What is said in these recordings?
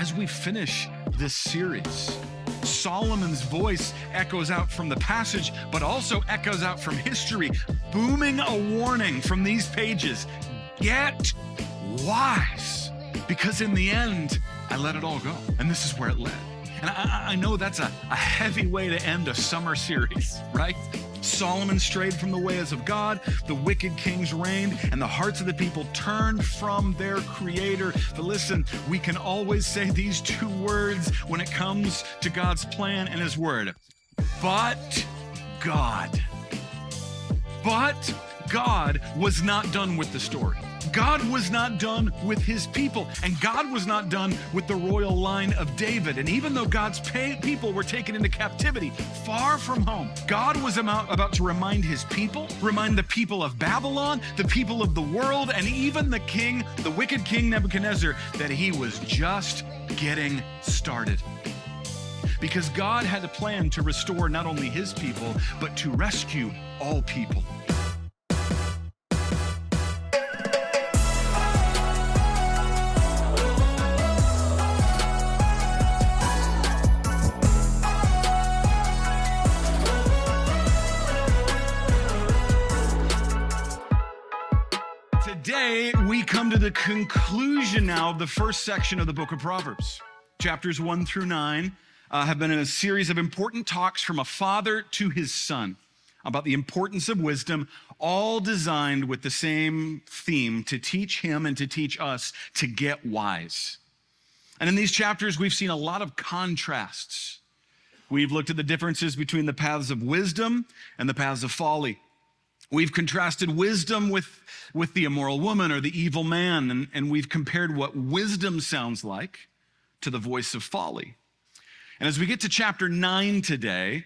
as we finish this series, Solomon's voice echoes out from the passage, but also echoes out from history, booming a warning from these pages. Get wise, because in the end, I let it all go. And this is where it led. And I know that's a heavy way to end a summer series, right? Solomon strayed from the ways of God, the wicked kings reigned, and the hearts of the people turned from their creator. But listen, we can always say these two words when it comes to God's plan and his word. But God. But God was not done with the story. God was not done with his people, and God was not done with the royal line of David. And even though God's people were taken into captivity far from home, God was about to remind his people, remind the people of Babylon, the people of the world, and even the king, the wicked king Nebuchadnezzar, that he was just getting started. Because God had a plan to restore not only his people, but to rescue all people. Today, we come to the conclusion now of the first section of the book of Proverbs. Chapters 1 through 9 have been in a series of important talks from a father to his son about the importance of wisdom, all designed with the same theme, to teach him and to teach us to get wise. And in these chapters, we've seen a lot of contrasts. We've looked at the differences between the paths of wisdom and the paths of folly. We've contrasted wisdom with the immoral woman or the evil man, and we've compared what wisdom sounds like to the voice of folly. And as we get to chapter 9 today,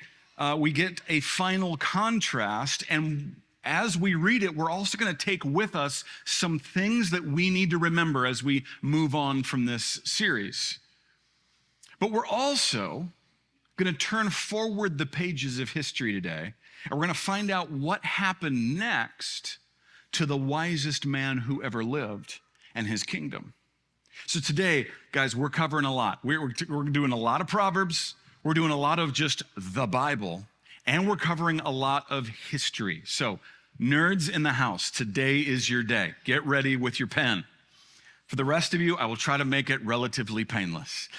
we get a final contrast, and as we read it, we're also going to take with us some things that we need to remember as we move on from this series. But we're also going to turn forward the pages of history today, and we're going to find out what happened next to the wisest man who ever lived and his kingdom. So today, guys, we're covering a lot. We're doing a lot of Proverbs. We're doing a lot of just the Bible, and we're covering a lot of history. So nerds in the house, today is your day. Get ready with your pen. For the rest of you, I will try to make it relatively painless.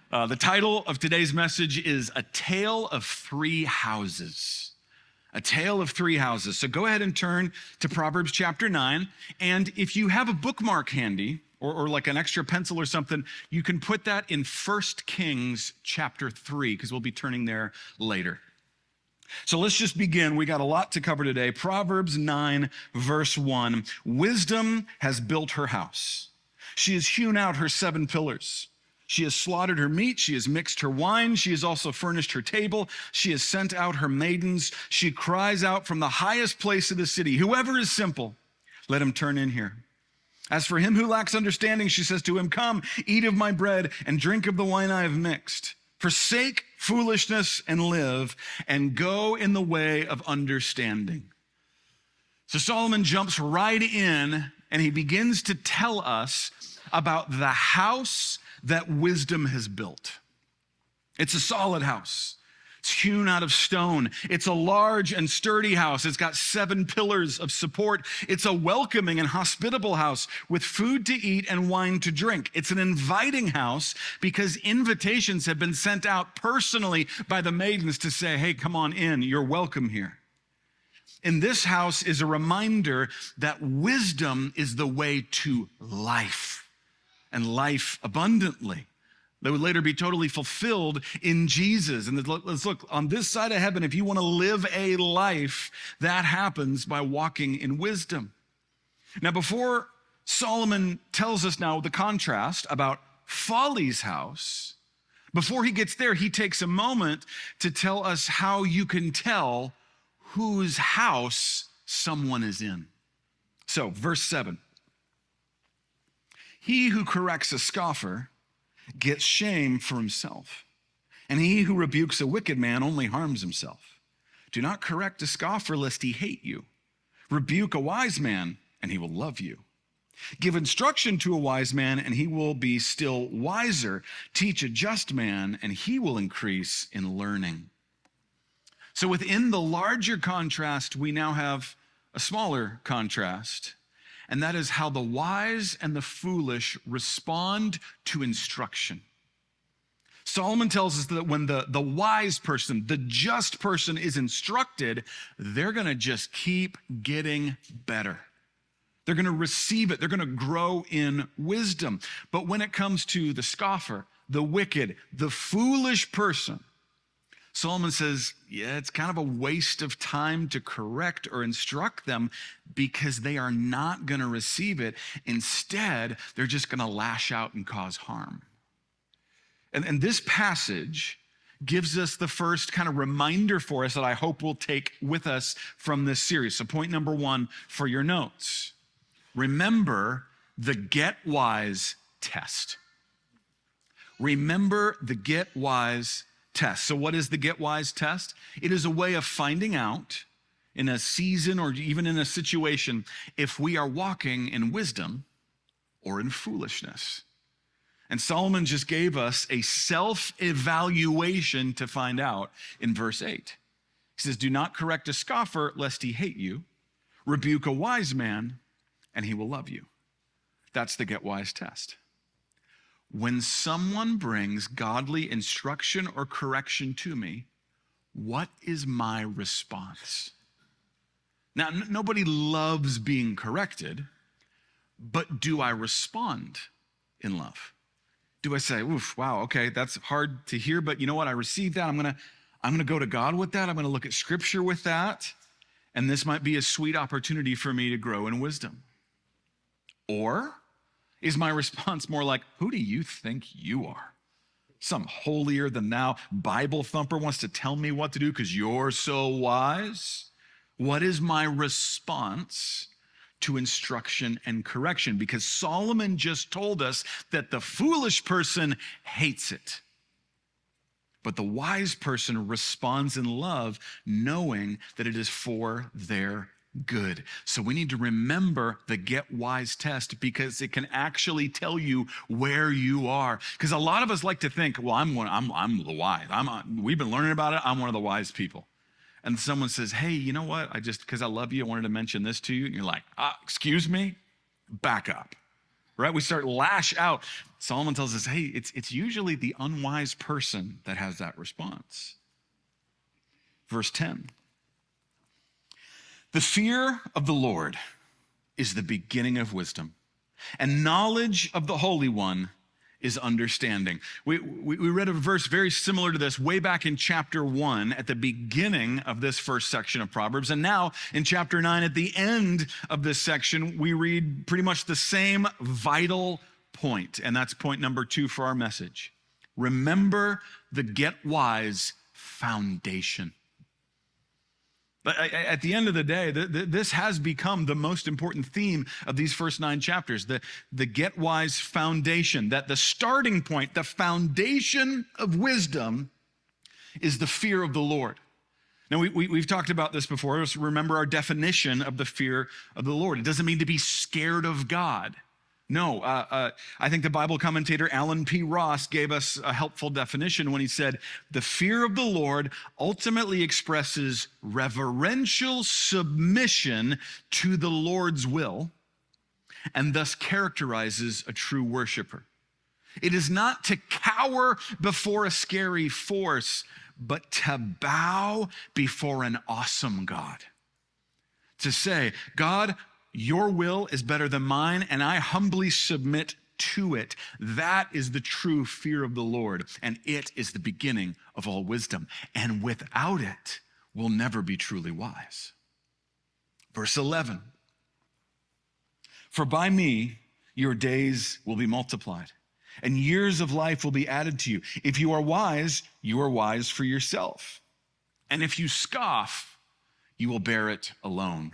The title of today's message is A Tale of Three Houses. A Tale of Three Houses. So go ahead and turn to Proverbs chapter 9. And if you have a bookmark handy, or like an extra pencil or something, you can put that in 1 Kings chapter 3, because we'll be turning there later. So let's just begin. We got a lot to cover today. Proverbs 9, verse 1. Wisdom has built her house. She has hewn out her 7 pillars. She has slaughtered her meat. She has mixed her wine. She has also furnished her table. She has sent out her maidens. She cries out from the highest place of the city, whoever is simple, let him turn in here. As for him who lacks understanding, she says to him, come, eat of my bread and drink of the wine I have mixed. Forsake foolishness and live, and go in the way of understanding. So Solomon jumps right in, and he begins to tell us about the house that wisdom has built. It's a solid house. It's hewn out of stone. It's a large and sturdy house. It's got 7 pillars of support. It's a welcoming and hospitable house with food to eat and wine to drink. It's an inviting house because invitations have been sent out personally by the maidens to say, hey, come on in. You're welcome here. In this house is a reminder that wisdom is the way to life, and life abundantly. That would later be totally fulfilled in Jesus. And let's look, on this side of heaven, if you want to live a life, that happens by walking in wisdom. Now, before Solomon tells us now the contrast about Folly's house, before he gets there, he takes a moment to tell us how you can tell whose house someone is in. So, verse 7. He who corrects a scoffer gets shame for himself, and he who rebukes a wicked man only harms himself. Do not correct a scoffer lest he hate you. Rebuke a wise man, and he will love you. Give instruction to a wise man, and he will be still wiser. Teach a just man, and he will increase in learning. So within the larger contrast, we now have a smaller contrast, and that is how the wise and the foolish respond to instruction. Solomon tells us that when the wise person, the just person is instructed, they're going to just keep getting better. They're going to receive it. They're going to grow in wisdom. But when it comes to the scoffer, the wicked, the foolish person, Solomon says, yeah, it's kind of a waste of time to correct or instruct them because they are not going to receive it. Instead, they're just going to lash out and cause harm. And this passage gives us the first kind of reminder for us that I hope we'll take with us from this series. So point number 1 for your notes. Remember the get wise test. Remember the get wise test. So what is the get wise test? It is a way of finding out in a season or even in a situation if we are walking in wisdom or in foolishness. And Solomon just gave us a self-evaluation to find out in verse 8. He says, do not correct a scoffer lest he hate you. Rebuke a wise man and he will love you. That's the get wise test. When someone brings godly instruction or correction to me, what is my response? Now, nobody loves being corrected, but do I respond in love? Do I say, oof, wow, okay, that's hard to hear, but you know what? I received that. I'm gonna go to God with that. I'm gonna look at scripture with that. And this might be a sweet opportunity for me to grow in wisdom. Or is my response more like, who do you think you are? Some holier than thou Bible thumper wants to tell me what to do because you're so wise? What is my response to instruction and correction? Because Solomon just told us that the foolish person hates it. But the wise person responds in love, knowing that it is for their good. So we need to remember the get wise test because it can actually tell you where you are. Because a lot of us like to think, well, I'm the wise. We've been learning about it. I'm one of the wise people. And someone says, hey, you know what? Because I love you, I wanted to mention this to you. And you're like, excuse me? Back up, right? We start lash out. Solomon tells us, hey, it's usually the unwise person that has that response. Verse 10. The fear of the Lord is the beginning of wisdom, and knowledge of the Holy One is understanding. We read a verse very similar to this way back in chapter 1 at the beginning of this first section of Proverbs. And now in chapter 9 at the end of this section, we read pretty much the same vital point. And that's point number 2 for our message. Remember the get wise foundation. But at the end of the day, this has become the most important theme of these first 9 chapters, the get wise foundation, that the starting point, the foundation of wisdom is the fear of the Lord. Now, we've talked about this before. Just remember our definition of the fear of the Lord. It doesn't mean to be scared of God. No, I think the Bible commentator Alan P. Ross gave us a helpful definition when he said, the fear of the Lord ultimately expresses reverential submission to the Lord's will and thus characterizes a true worshiper. It is not to cower before a scary force, but to bow before an awesome God. To say, God, your will is better than mine, and I humbly submit to it. That is the true fear of the Lord, and it is the beginning of all wisdom. And without it, we'll never be truly wise. Verse 11, for by me your days will be multiplied, and years of life will be added to you. If you are wise for yourself. And if you scoff, you will bear it alone.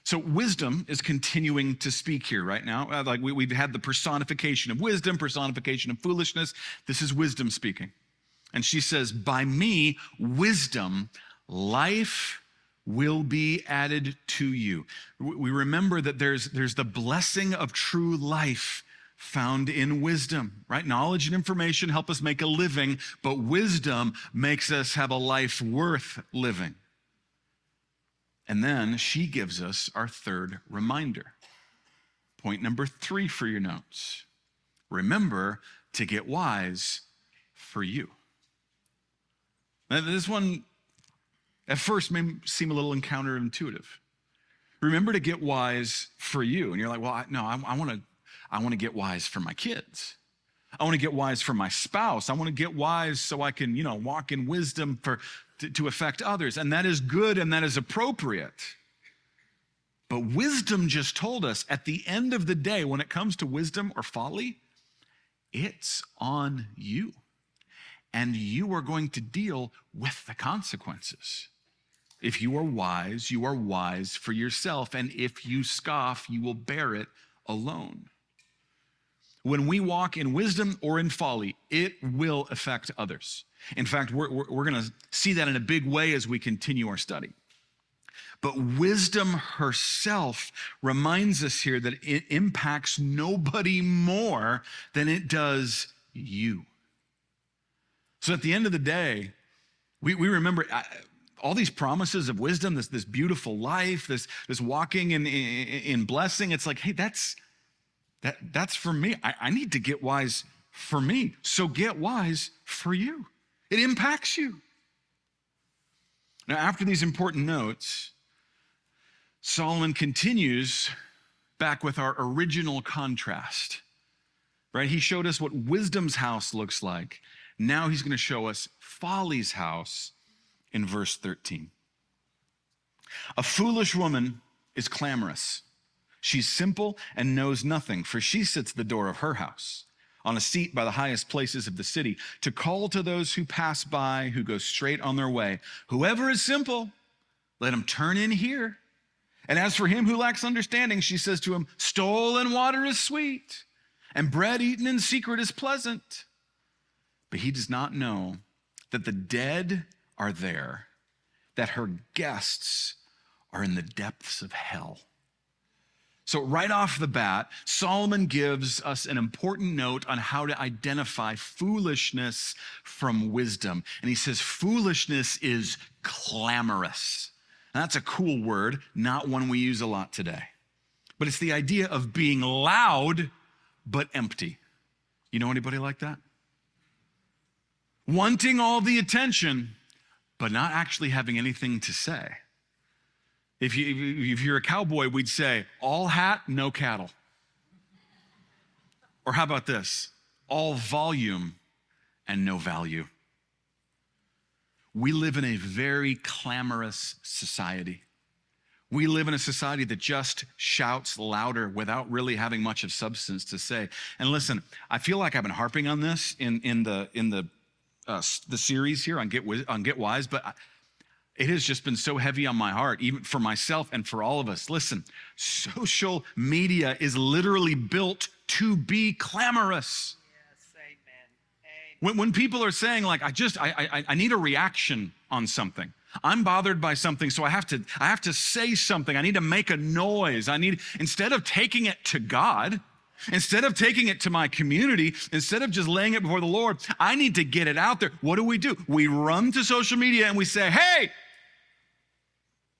So wisdom is continuing to speak here right now. Like we've had the personification of wisdom, personification of foolishness. This is wisdom speaking. And she says, by me, wisdom, life will be added to you. We remember that there's the blessing of true life found in wisdom, right? Knowledge and information help us make a living, but wisdom makes us have a life worth living. And then she gives us our third reminder. Point number 3 for your notes. Remember to get wise for you. Now, this one at first may seem a little counterintuitive. Remember to get wise for you. And you're like, well, I want to get wise for my kids. I want to get wise for my spouse. I want to get wise so I can, walk in wisdom to affect others. And that is good and that is appropriate. But wisdom just told us at the end of the day, when it comes to wisdom or folly, it's on you. And you are going to deal with the consequences. If you are wise for yourself. And if you scoff, you will bear it alone. When we walk in wisdom or in folly, it will affect others. In fact, we're going to see that in a big way as we continue our study. But wisdom herself reminds us here that it impacts nobody more than it does you. So at the end of the day, we remember all these promises of wisdom, this beautiful life, this walking in blessing. It's like, hey, that's for me. I need to get wise for me. So get wise for you. It impacts you. Now, after these important notes, Solomon continues back with our original contrast, right? He showed us what wisdom's house looks like. Now he's going to show us folly's house in verse 13. A foolish woman is clamorous. She's simple and knows nothing, for she sits at the door of her house, on a seat by the highest places of the city, to call to those who pass by, who go straight on their way. Whoever is simple, let him turn in here. And as for him who lacks understanding, she says to him, stolen water is sweet, and bread eaten in secret is pleasant. But he does not know that the dead are there, that her guests are in the depths of hell. So right off the bat, Solomon gives us an important note on how to identify foolishness from wisdom. And he says foolishness is clamorous. And that's a cool word, not one we use a lot today. But it's the idea of being loud but empty. You know anybody like that? Wanting all the attention, but not actually having anything to say. If you're a cowboy, we'd say, all hat, no cattle. Or how about this? All volume and no value. We live in a very clamorous society. We live in a society that just shouts louder without really having much of substance to say. And listen, I feel like I've been harping on this in the series here on Get Wise, but it has just been so heavy on my heart, even for myself and for all of us. Listen, social media is literally built to be clamorous. When people are saying like, I need a reaction on something. I'm bothered by something, so I have to say something. I need to make a noise. Instead of taking it to God, instead of taking it to my community, instead of just laying it before the Lord, I need to get it out there. What do? We run to social media and we say, hey,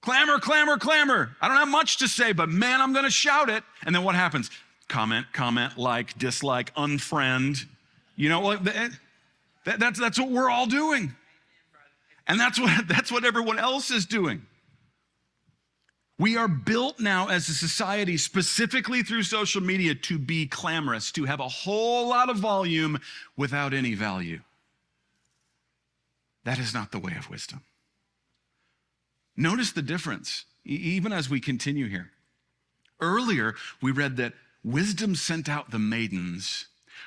clamor, clamor, clamor. I don't have much to say, but man, I'm going to shout it. And then what happens? Comment, like, dislike, unfriend. You know, that's what we're all doing. And that's what everyone else is doing. We are built now as a society, specifically through social media, to be clamorous, to have a whole lot of volume without any value. That is not the way of wisdom. Notice the difference, even as we continue here. Earlier, we read that wisdom sent out the maidens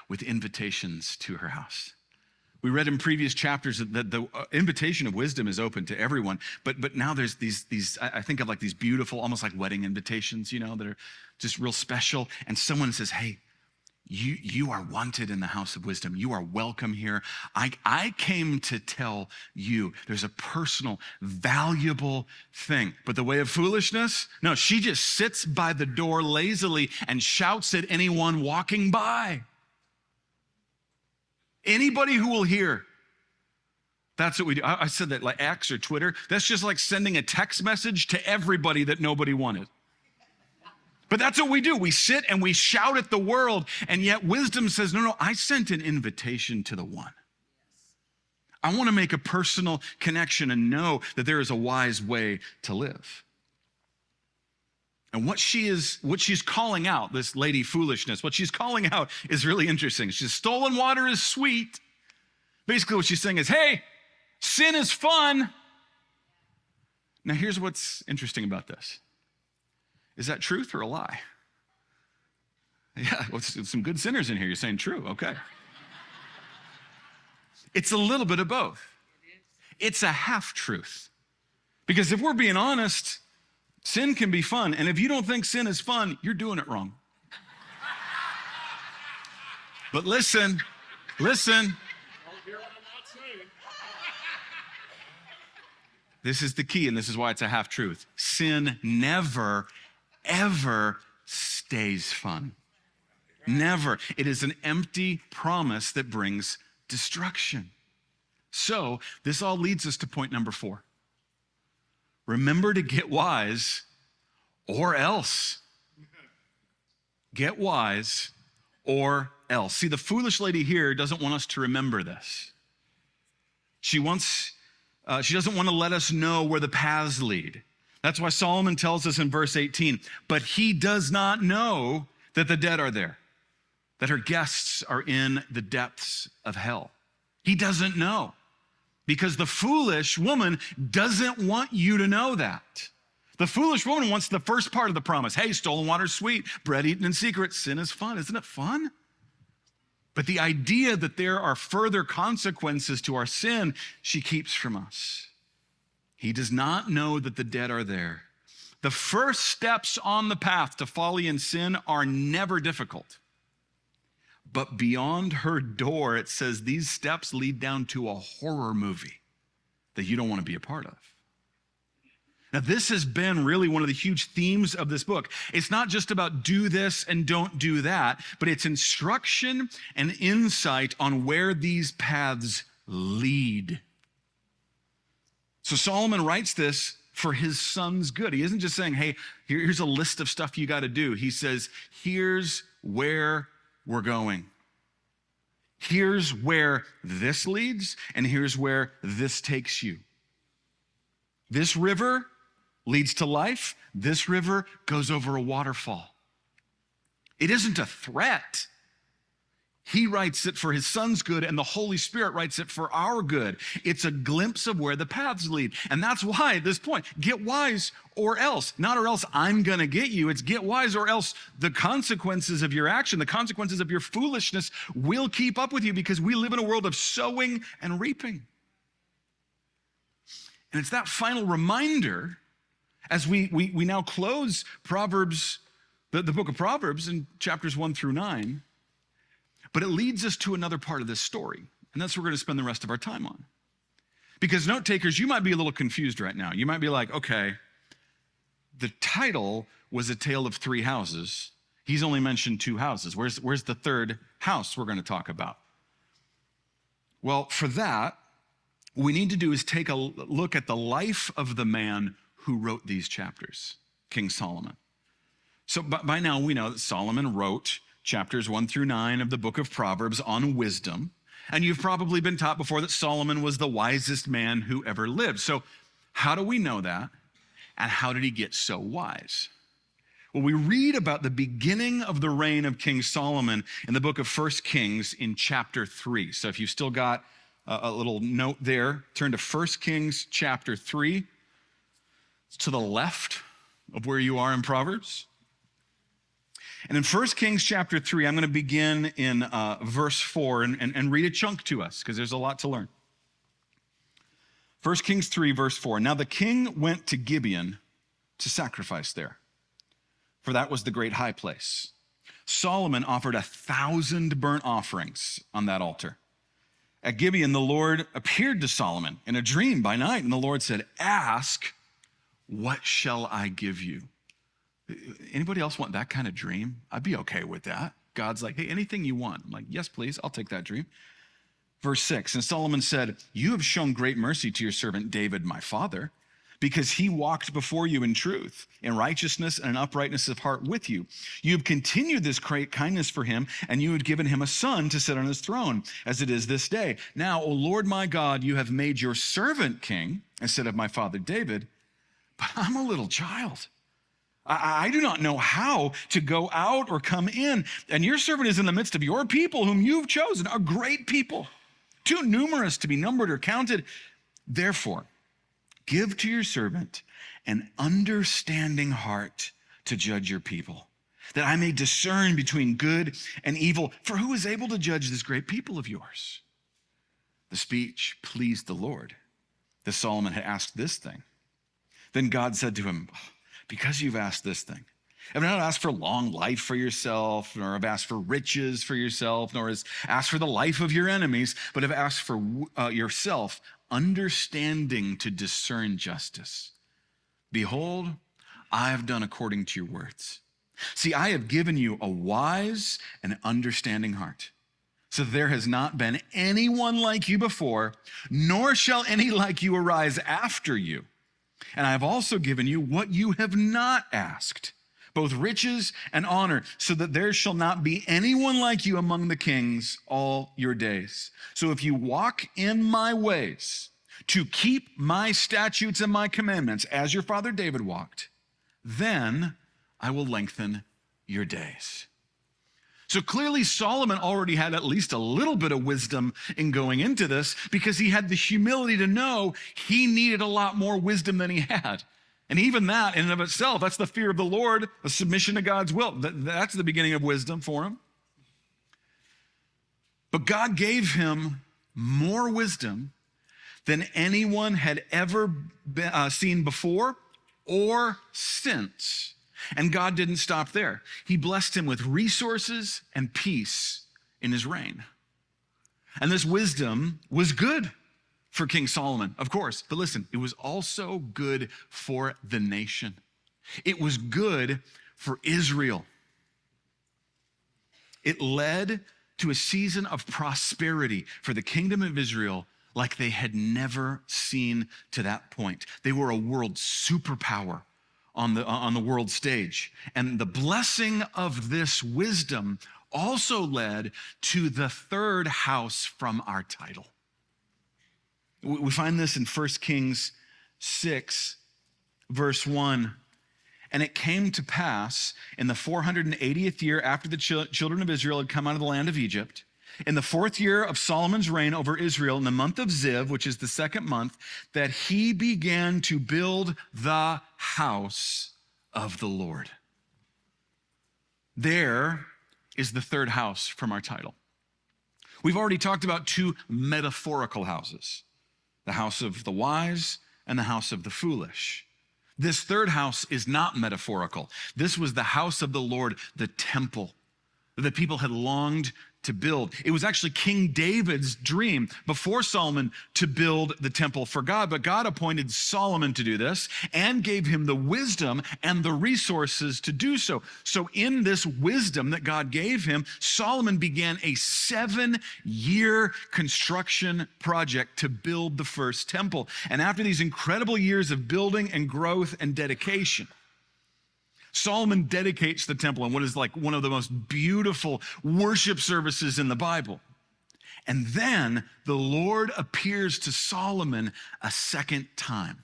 with invitations to her house. We read in previous chapters that the invitation of wisdom is open to everyone, but now there's these I think of like these beautiful, almost like wedding invitations, that are just real special. And someone says, hey, You are wanted in the house of wisdom. You are welcome here. I came to tell you there's a personal, valuable thing. But the way of foolishness? No, she just sits by the door lazily and shouts at anyone walking by. Anybody who will hear. That's what we do. I said that like X or Twitter. That's just like sending a text message to everybody that nobody wanted. But that's what we do. We sit and we shout at the world, and yet wisdom says, no, I sent an invitation to the one. I want to make a personal connection and know that there is a wise way to live. And what she's calling out, this lady foolishness, what she's calling out is really interesting. She's stolen water is sweet. Basically what she's saying is, hey, sin is fun. Now here's what's interesting about this. Is that truth or a lie? Yeah, well, some good sinners in here. You're saying true, okay. It's a little bit of both. It's a half-truth. Because if we're being honest, sin can be fun. And if you don't think sin is fun, you're doing it wrong. But listen. This is the key, and this is why it's a half-truth. Sin never, ever stays fun. Never. It is an empty promise that brings destruction. So this all leads us to point number 4. Remember to get wise or else. Get wise or else. See, the foolish lady here doesn't want us to remember this. She doesn't want to let us know where the paths lead. That's why Solomon tells us in verse 18, but he does not know that the dead are there, that her guests are in the depths of hell. He doesn't know because the foolish woman doesn't want you to know that. The foolish woman wants the first part of the promise. Hey, stolen water's sweet, bread eaten in secret, sin is fun. Isn't it fun? But the idea that there are further consequences to our sin, she keeps from us. He does not know that the dead are there. The first steps on the path to folly and sin are never difficult. But beyond her door, it says these steps lead down to a horror movie that you don't want to be a part of. Now, this has been really one of the huge themes of this book. It's not just about do this and don't do that, but it's instruction and insight on where these paths lead. So Solomon writes this for his son's good. He isn't just saying, hey, here's a list of stuff you got to do. He says, here's where we're going. Here's where this leads, and here's where this takes you. This river leads to life. This river goes over a waterfall. It isn't a threat. He writes it for his son's good, and the Holy Spirit writes it for our good. It's a glimpse of where the paths lead. And that's why at this point, get wise or else. Not or else I'm going to get you. It's get wise or else the consequences of your action, the consequences of your foolishness will keep up with you because we live in a world of sowing and reaping. And it's that final reminder as we now close Proverbs, the book of Proverbs in chapters 1 through 9. But it leads us to another part of this story, and that's what we're going to spend the rest of our time on. Because note takers, you might be a little confused right now. You might be like, okay, the title was A Tale of Three Houses. He's only mentioned 2 houses. Where's the third house we're going to talk about? Well, for that, what we need to do is take a look at the life of the man who wrote these chapters, King Solomon. So by now we know that Solomon wrote chapters 1 through 9 of the book of Proverbs on wisdom. And you've probably been taught before that Solomon was the wisest man who ever lived. So how do we know that? And how did he get so wise? Well, we read about the beginning of the reign of King Solomon in the book of 1 Kings in chapter 3. So if you've still got a little note there, turn to 1 Kings chapter 3. It's to the left of where you are in Proverbs. And in 1 Kings chapter 3, I'm going to begin in verse 4 and read a chunk to us because there's a lot to learn. 1 Kings 3, verse 4. Now the king went to Gibeon to sacrifice there, for that was the great high place. Solomon offered 1,000 burnt offerings on that altar. At Gibeon, the Lord appeared to Solomon in a dream by night, and the Lord said, "Ask, what shall I give you?" Anybody else want that kind of dream? I'd be okay with that. God's like, "Hey, anything you want." I'm like, "Yes, please, I'll take that dream." Verse 6, and Solomon said, "You have shown great mercy to your servant David, my father, because he walked before you in truth, in righteousness and in uprightness of heart with you. You have continued this great kindness for him, and you had given him a son to sit on his throne, as it is this day. Now, O Lord my God, you have made your servant king instead of my father David, but I'm a little child. I do not know how to go out or come in, and your servant is in the midst of your people whom you've chosen, a great people, too numerous to be numbered or counted. Therefore, give to your servant an understanding heart to judge your people, that I may discern between good and evil. For who is able to judge this great people of yours?" The speech pleased the Lord, that Solomon had asked this thing. Then God said to him, "Because you've asked this thing, have not asked for long life for yourself, nor have asked for riches for yourself, nor has asked for the life of your enemies, but have asked for yourself understanding to discern justice. Behold, I have done according to your words. See, I have given you a wise and understanding heart, so there has not been anyone like you before, nor shall any like you arise after you. And I have also given you what you have not asked, both riches and honor, so that there shall not be anyone like you among the kings all your days. So if you walk in my ways to keep my statutes and my commandments as your father David walked, then I will lengthen your days." So clearly Solomon already had at least a little bit of wisdom in going into this, because he had the humility to know he needed a lot more wisdom than he had. And even that in and of itself, that's the fear of the Lord, a submission to God's will. That's the beginning of wisdom for him. But God gave him more wisdom than anyone had ever seen before or since. And God didn't stop there. He blessed him with resources and peace in his reign. And this wisdom was good for King Solomon, of course. But listen, it was also good for the nation. It was good for Israel. It led to a season of prosperity for the kingdom of Israel like they had never seen to that point. They were a world superpower on the world stage. And the blessing of this wisdom also led to the third house from our title. We find this in 1 Kings 6, verse 1. And it came to pass in the 480th year after the children of Israel had come out of the land of Egypt, in the 4th year of Solomon's reign over Israel, in the month of Ziv, which is the 2nd month, that he began to build the house of the Lord. There is the third house from our title. We've already talked about two metaphorical houses, the house of the wise and the house of the foolish. This third house is not metaphorical. This was the house of the Lord, the temple that people had longed to build. It was actually King David's dream before Solomon to build the temple for God, but God appointed Solomon to do this and gave him the wisdom and the resources to do so. So in this wisdom that God gave him, Solomon began a 7-year construction project to build the first temple. And after these incredible years of building and growth and dedication, Solomon dedicates the temple in what is like one of the most beautiful worship services in the Bible. And then the Lord appears to Solomon a second time.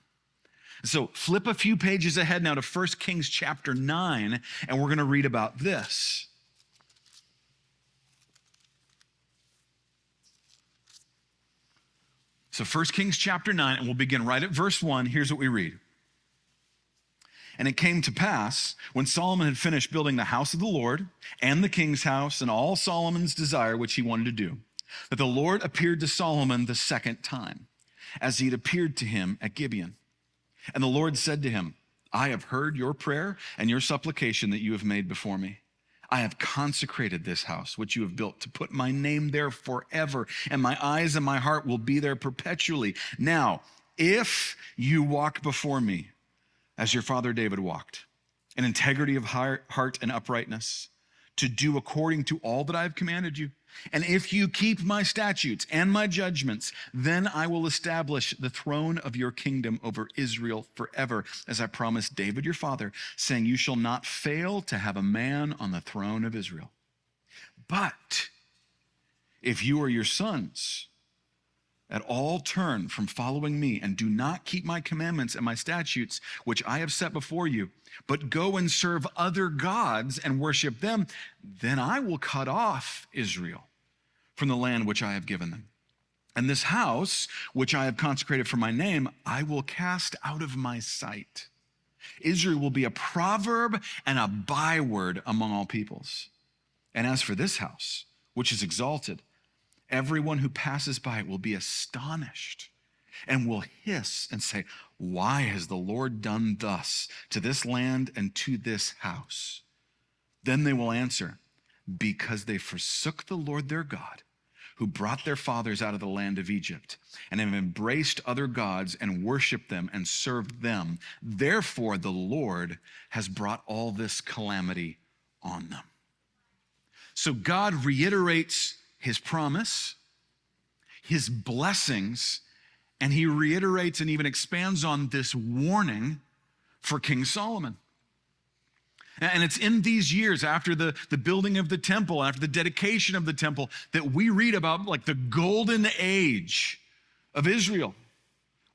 So flip a few pages ahead now to 1 Kings chapter 9, and we're going to read about this. So 1 Kings chapter 9, and we'll begin right at verse 1. Here's what we read. And it came to pass, when Solomon had finished building the house of the Lord and the king's house and all Solomon's desire, which he wanted to do, that the Lord appeared to Solomon the second time, as he had appeared to him at Gibeon. And the Lord said to him, I have heard your prayer and your supplication that you have made before me. I have consecrated this house, which you have built, to put my name there forever, and my eyes and my heart will be there perpetually. Now, if you walk before me as your father David walked, in integrity of heart and uprightness, to do according to all that I have commanded you, and if you keep my statutes and my judgments, then I will establish the throne of your kingdom over Israel forever, as I promised David your father, saying, you shall not fail to have a man on the throne of Israel. But if you or your sons at all turn from following me and do not keep my commandments and my statutes, which I have set before you, but go and serve other gods and worship them, then I will cut off Israel from the land which I have given them. And this house, which I have consecrated for my name, I will cast out of my sight. Israel will be a proverb and a byword among all peoples. And as for this house, which is exalted, everyone who passes by it will be astonished and will hiss and say, why has the Lord done thus to this land and to this house? Then they will answer, because they forsook the Lord their God, who brought their fathers out of the land of Egypt, and have embraced other gods and worshiped them and served them. Therefore, the Lord has brought all this calamity on them. So God reiterates his promise, his blessings, and he reiterates and even expands on this warning for King Solomon. And it's in these years after the building of the temple, after the dedication of the temple, that we read about like the golden age of Israel.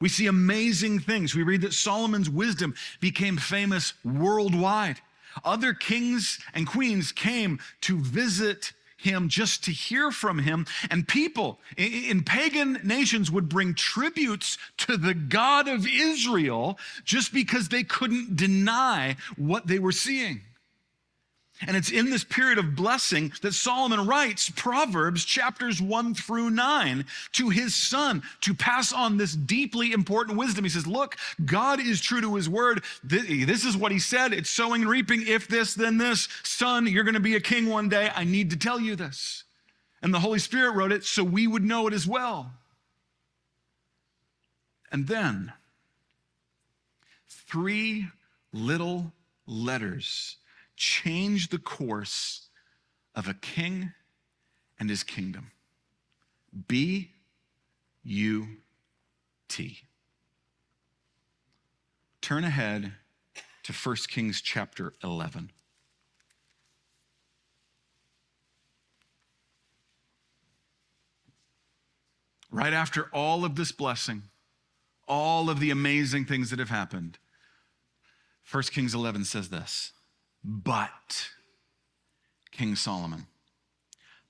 We see amazing things. We read that Solomon's wisdom became famous worldwide. Other kings and queens came to visit him just to hear from him. And people in pagan nations would bring tributes to the God of Israel just because they couldn't deny what they were seeing. And it's in this period of blessing that Solomon writes Proverbs chapters 1 through 9 to his son to pass on this deeply important wisdom. He says, look, God is true to his word. This is what he said. It's sowing and reaping. If this, then this. Son, you're going to be a king one day. I need to tell you this. And the Holy Spirit wrote it so we would know it as well. And then 3 little letters change the course of a king and his kingdom. B-U-T. Turn ahead to 1 Kings chapter 11. Right after all of this blessing, all of the amazing things that have happened, 1 Kings 11 says this, but King Solomon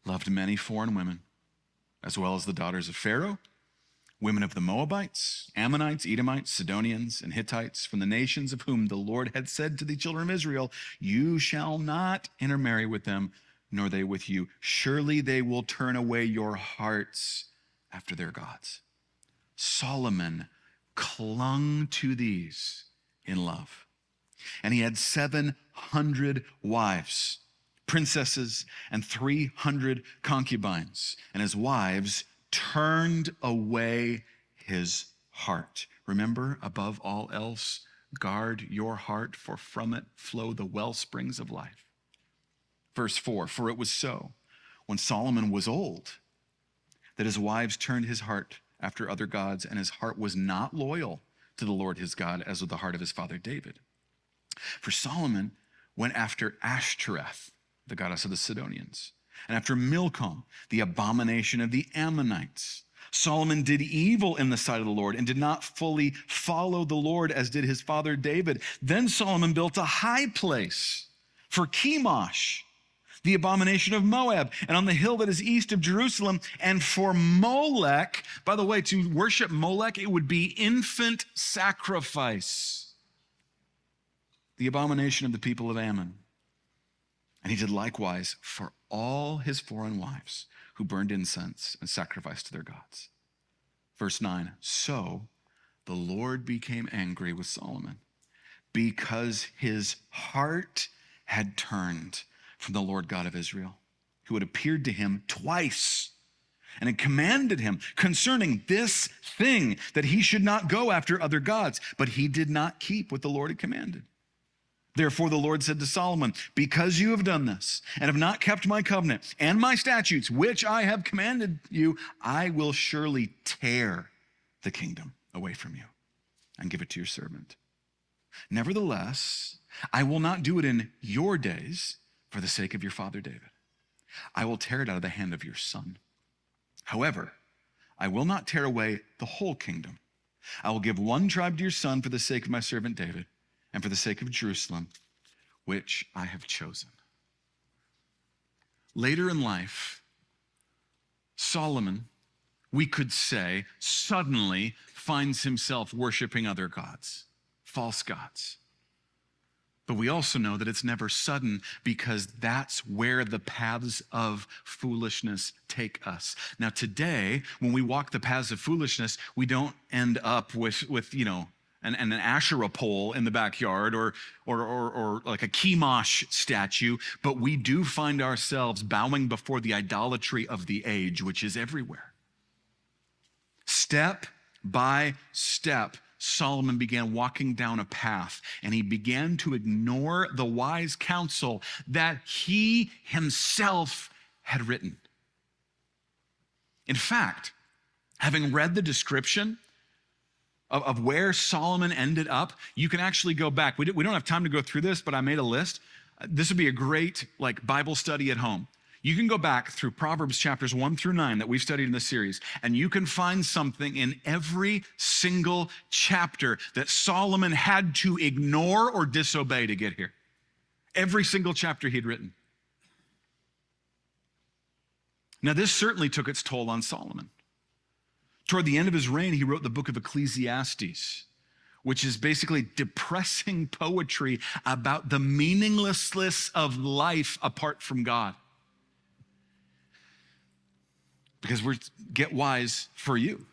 loved many foreign women, as well as the daughters of Pharaoh, women of the Moabites, Ammonites, Edomites, Sidonians, and Hittites, from the nations of whom the Lord had said to the children of Israel, you shall not intermarry with them, nor they with you. Surely they will turn away your hearts after their gods. Solomon clung to these in love. And he had 700 wives, princesses, and 300 concubines. And his wives turned away his heart. Remember, above all else, guard your heart, for from it flow the well springs of life. Verse 4, for it was so, when Solomon was old, that his wives turned his heart after other gods, and his heart was not loyal to the Lord his God, as with the heart of his father David. For Solomon went after Ashtoreth, the goddess of the Sidonians, and after Milcom, the abomination of the Ammonites. Solomon did evil in the sight of the Lord and did not fully follow the Lord as did his father David. Then Solomon built a high place for Chemosh, the abomination of Moab, and on the hill that is east of Jerusalem, and for Molech. By the way, to worship Molech, it would be infant sacrifice, the abomination of the people of Ammon. And he did likewise for all his foreign wives who burned incense and sacrificed to their gods. Verse 9, so the Lord became angry with Solomon because his heart had turned from the Lord God of Israel, who had appeared to him twice and had commanded him concerning this thing, that he should not go after other gods. But he did not keep what the Lord had commanded. Therefore the Lord said to Solomon, because you have done this and have not kept my covenant and my statutes, which I have commanded you, I will surely tear the kingdom away from you and give it to your servant. Nevertheless, I will not do it in your days for the sake of your father David. I will tear it out of the hand of your son. However, I will not tear away the whole kingdom. I will give one tribe to your son for the sake of my servant David and for the sake of Jerusalem, which I have chosen. Later in life, Solomon, we could say, suddenly finds himself worshiping other gods, false gods. But we also know that it's never sudden, because that's where the paths of foolishness take us. Now today, when we walk the paths of foolishness, we don't end up with an Asherah pole in the backyard or like a Chemosh statue, but we do find ourselves bowing before the idolatry of the age, which is everywhere. Step by step, Solomon began walking down a path, and he began to ignore the wise counsel that he himself had written. In fact, having read the description of where Solomon ended up, you can actually go back. We don't have time to go through this, but I made a list. This would be a great Bible study at home. You can go back through Proverbs chapters 1 through 9 that we've studied in this series, and you can find something in every single chapter that Solomon had to ignore or disobey to get here. Every single chapter he'd written. Now, this certainly took its toll on Solomon. Toward the end of his reign, he wrote the book of Ecclesiastes, which is basically depressing poetry about the meaninglessness of life apart from God. Because we're get wise for you,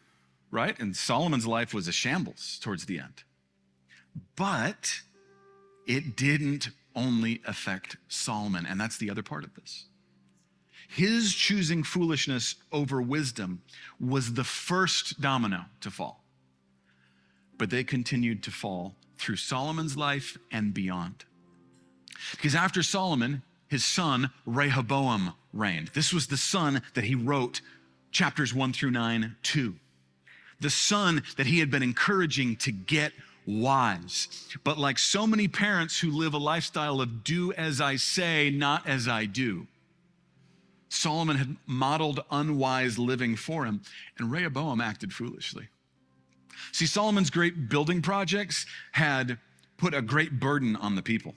right? And Solomon's life was a shambles towards the end. But it didn't only affect Solomon, and that's the other part of this. His choosing foolishness over wisdom was the first domino to fall. But they continued to fall through Solomon's life and beyond. Because after Solomon, his son Rehoboam reigned. This was the son that he wrote chapters 1 through 9 to. The son that he had been encouraging to get wise. But like so many parents who live a lifestyle of do as I say, not as I do, Solomon had modeled unwise living for him, and Rehoboam acted foolishly. See, Solomon's great building projects had put a great burden on the people.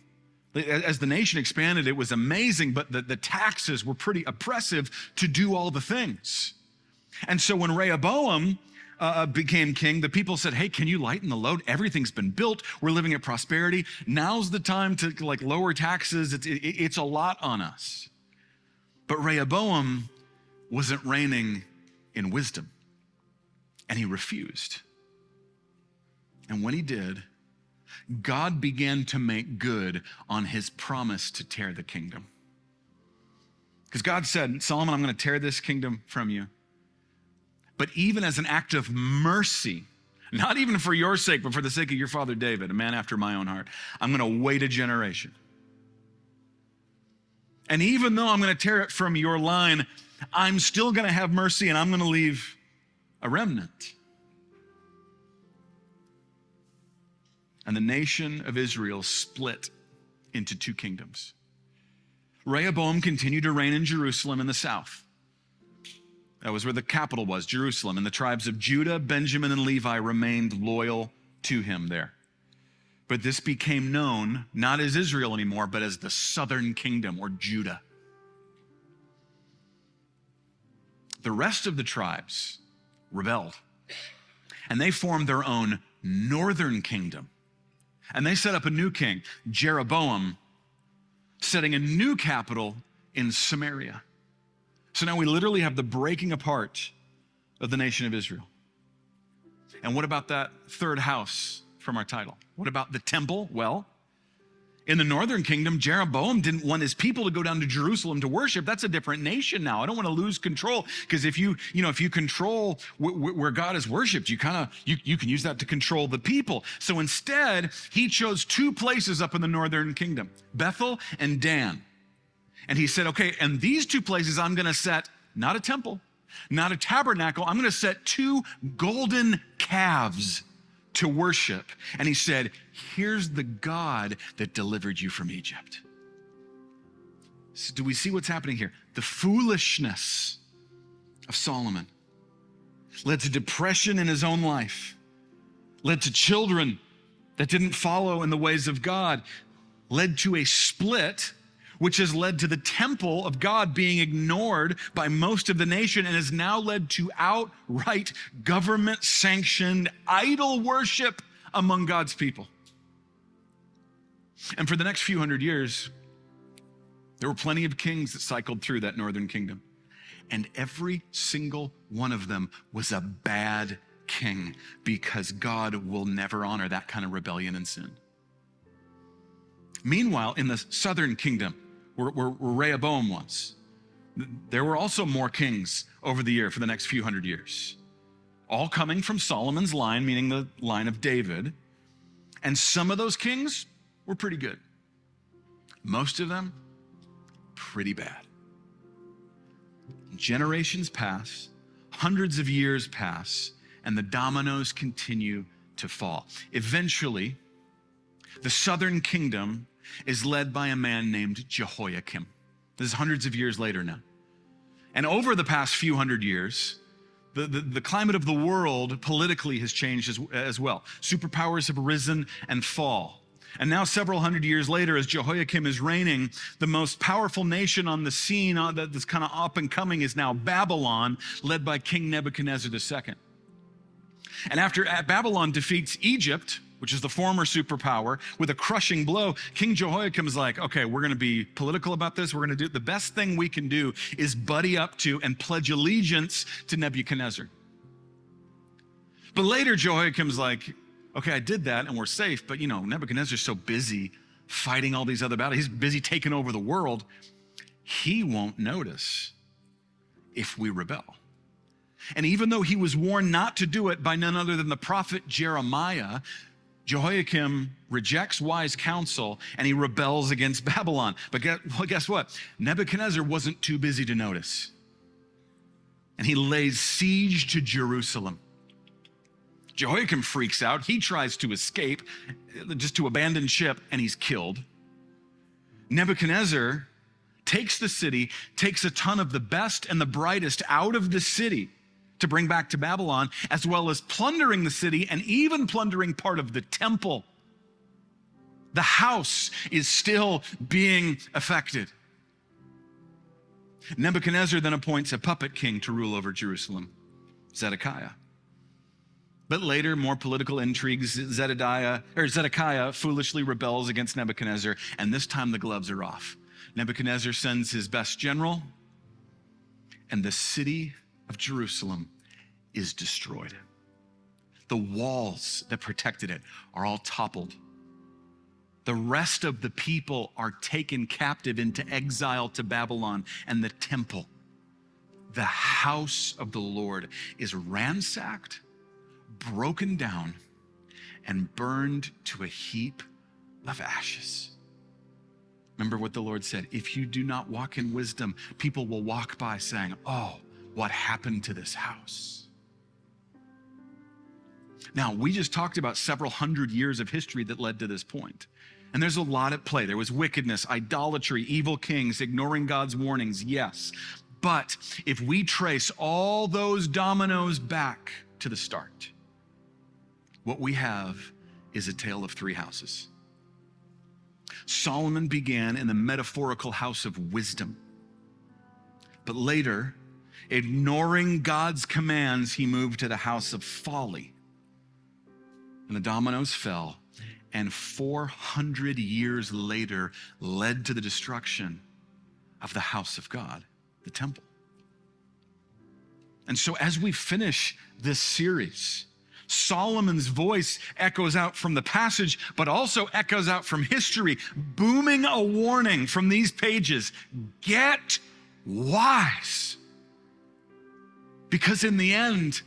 As the nation expanded, it was amazing, but the taxes were pretty oppressive to do all the things. And so when Rehoboam became king, the people said, hey, can you lighten the load? Everything's been built. We're living in prosperity. Now's the time to lower taxes. It's a lot on us. But Rehoboam wasn't reigning in wisdom, and he refused. And when he did, God began to make good on his promise to tear the kingdom. Because God said, Solomon, I'm going to tear this kingdom from you. But even as an act of mercy, not even for your sake, but for the sake of your father David, a man after my own heart, I'm going to wait a generation. And even though I'm going to tear it from your line, I'm still going to have mercy, and I'm going to leave a remnant. And the nation of Israel split into two kingdoms. Rehoboam continued to reign in Jerusalem in the south. That was where the capital was, Jerusalem. And the tribes of Judah, Benjamin, and Levi remained loyal to him there. But this became known not as Israel anymore, but as the southern kingdom, or Judah. The rest of the tribes rebelled, and they formed their own northern kingdom. And they set up a new king, Jeroboam, setting a new capital in Samaria. So now we literally have the breaking apart of the nation of Israel. And what about that third house from our title? What about the temple? Well, In the northern kingdom, Jeroboam didn't want his people to go down to Jerusalem to worship. That's a different nation now. I don't want to lose control, because if you control where God is worshiped, you can use that to control the people. So instead, he chose two places up in the northern kingdom, Bethel and Dan. And he said, okay, and these two places I'm going to set not a temple, not a tabernacle. I'm going to set two golden calves to worship. And he said, here's the God that delivered you from Egypt. So do we see what's happening here? The foolishness of Solomon led to depression in his own life, led to children that didn't follow in the ways of God, led to a split, which has led to the temple of God being ignored by most of the nation, and has now led to outright government-sanctioned idol worship among God's people. And for the next few hundred years, there were plenty of kings that cycled through that northern kingdom. And every single one of them was a bad king, because God will never honor that kind of rebellion and sin. Meanwhile, in the southern kingdom, where Rehoboam was, there were also more kings over the year for the next few hundred years, all coming from Solomon's line, meaning the line of David. And some of those kings were pretty good. Most of them, pretty bad. Generations pass, hundreds of years pass, and the dominoes continue to fall. Eventually, the southern kingdom is led by a man named Jehoiakim. This is hundreds of years later now. And over the past few hundred years, the climate of the world politically has changed as well. Superpowers have risen and fall. And now several hundred years later, as Jehoiakim is reigning, the most powerful nation on the scene that's kind of up and coming is now Babylon, led by King Nebuchadnezzar II. And after Babylon defeats Egypt, which is the former superpower, with a crushing blow, King Jehoiakim is like, okay, we're going to be political about this. We're going to do the best thing we can do is buddy up to and pledge allegiance to Nebuchadnezzar. But later, Jehoiakim's like, okay, I did that and we're safe, but Nebuchadnezzar's so busy fighting all these other battles. He's busy taking over the world. He won't notice if we rebel. And even though he was warned not to do it by none other than the prophet Jeremiah, Jehoiakim rejects wise counsel and he rebels against Babylon. But guess what? Nebuchadnezzar wasn't too busy to notice. And he lays siege to Jerusalem. Jehoiakim freaks out. He tries to escape, just to abandon ship, and he's killed. Nebuchadnezzar takes the city, takes a ton of the best and the brightest out of the city to bring back to Babylon, as well as plundering the city and even plundering part of the temple. The house is still being affected. Nebuchadnezzar then appoints a puppet king to rule over Jerusalem, Zedekiah. But later, more political intrigues, Zedekiah foolishly rebels against Nebuchadnezzar, and this time the gloves are off. Nebuchadnezzar sends his best general, and the city of Jerusalem is destroyed. The walls that protected it are all toppled. The rest of the people are taken captive into exile to Babylon, and the temple, the house of the Lord, is ransacked, broken down, and burned to a heap of ashes. Remember what the Lord said, if you do not walk in wisdom, people will walk by saying, oh, what happened to this house? Now, we just talked about several hundred years of history that led to this point. And there's a lot at play. There was wickedness, idolatry, evil kings, ignoring God's warnings, yes. But if we trace all those dominoes back to the start, what we have is a tale of three houses. Solomon began in the metaphorical house of wisdom. But later, ignoring God's commands, he moved to the house of folly. And the dominoes fell, and 400 years later led to the destruction of the house of God, the temple. And so as we finish this series, Solomon's voice echoes out from the passage, but also echoes out from history, booming a warning from these pages. Get wise. Because in the end,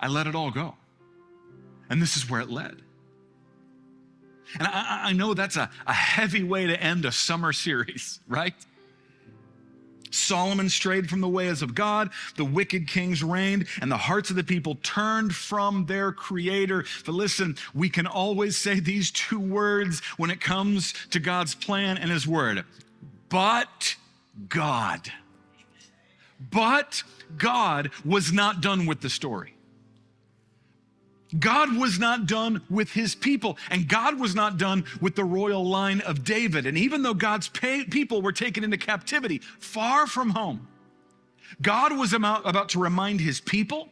I let it all go. And this is where it led. And I know that's a heavy way to end a summer series, right? Solomon strayed from the ways of God, the wicked kings reigned, and the hearts of the people turned from their Creator. But listen, we can always say these two words when it comes to God's plan and His word. But God. But God was not done with the story. God was not done with His people, and God was not done with the royal line of David. And even though God's people were taken into captivity far from home, God was about to remind His people,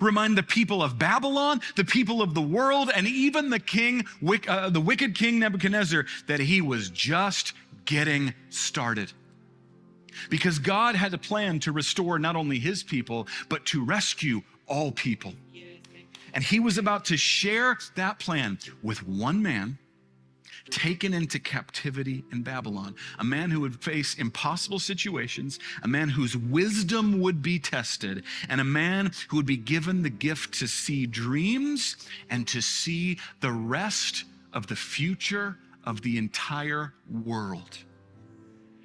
remind the people of Babylon, the people of the world, and even the wicked king Nebuchadnezzar that He was just getting started. Because God had a plan to restore not only His people, but to rescue all people. And He was about to share that plan with one man taken into captivity in Babylon, a man who would face impossible situations, a man whose wisdom would be tested, and a man who would be given the gift to see dreams and to see the rest of the future of the entire world.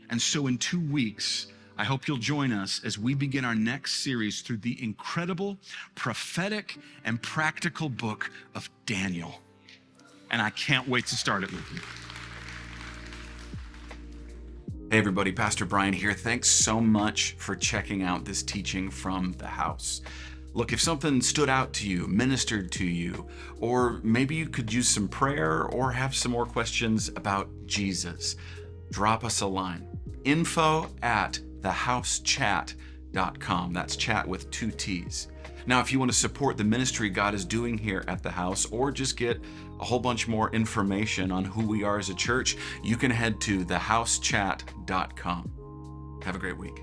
And so in 2 weeks, I hope you'll join us as we begin our next series through the incredible, prophetic, and practical book of Daniel. And I can't wait to start it with you. Hey everybody, Pastor Brian here. Thanks so much for checking out this teaching from the house. Look, if something stood out to you, ministered to you, or maybe you could use some prayer or have some more questions about Jesus, drop us a line. info@thehousechat.com. That's chat with 2 T's. Now, if you want to support the ministry God is doing here at the house, or just get a whole bunch more information on who we are as a church, you can head to thehousechat.com. Have a great week.